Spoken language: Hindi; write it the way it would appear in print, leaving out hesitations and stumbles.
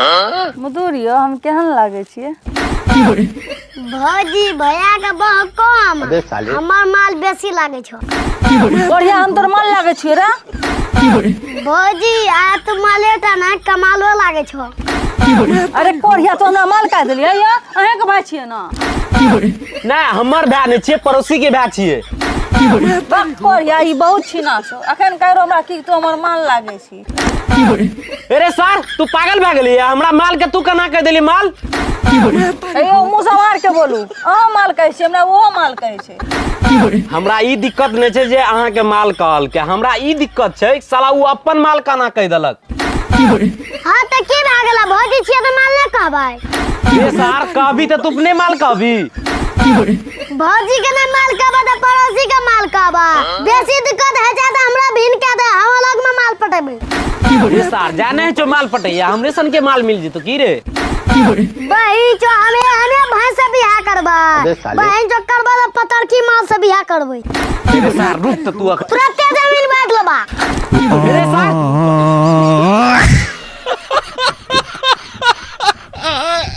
मुदुरियो हम केहन लागे छिए? भौजी भैया के बहुत कम, हमार माल बेसी लागे छो। बढ़िया हम तोर माल लागे छिए रे। भौजी आ तू मालेटा ना कमालो लागे छो। अरे कोढ़िया तो हमरा माल का देलिए या अहे के भाई छिए ना? ना हमर भाई नै छिए, पड़ोसी के भाई छिए। कोढ़िया ई बहुत छीना छो। अखन कहरो हमरा की तू हमर माल लागे छी। अरे सर तू पागल भ गेली, हमरा माल के तू केना कह देली माल? अयो मुंह संभार के बोलू। अहाँ माल कहै छी, हमरा ओहो माल कहै छै। हमरा ई दिक्कत नै छै जे अहाँ के माल कहल के, हमरा ई दिक्कत छै साला उ अपन माल केना कह देलक। हां त की भ गेला भौजी छिए त माल नै कहबै। ए सर कहबी त तू अपने माल कहबी। भौजी के नै माल कहबा त पड़ोसी के माल कहबा। बेसी दिक्कत है ज्यादा हमरा भिन के दे, हम अलग में माल पटेबे। ए सर जाने है जो माल पटैया हमरे सन के माल मिल जेतो की रे? भाई जो हमें भाई से बियाह करबा, भाई जो करबा त पतरकी माल से बियाह करबै। अरे सर रुक त तू तुरंते जमीन बांट लेबा। अरे सर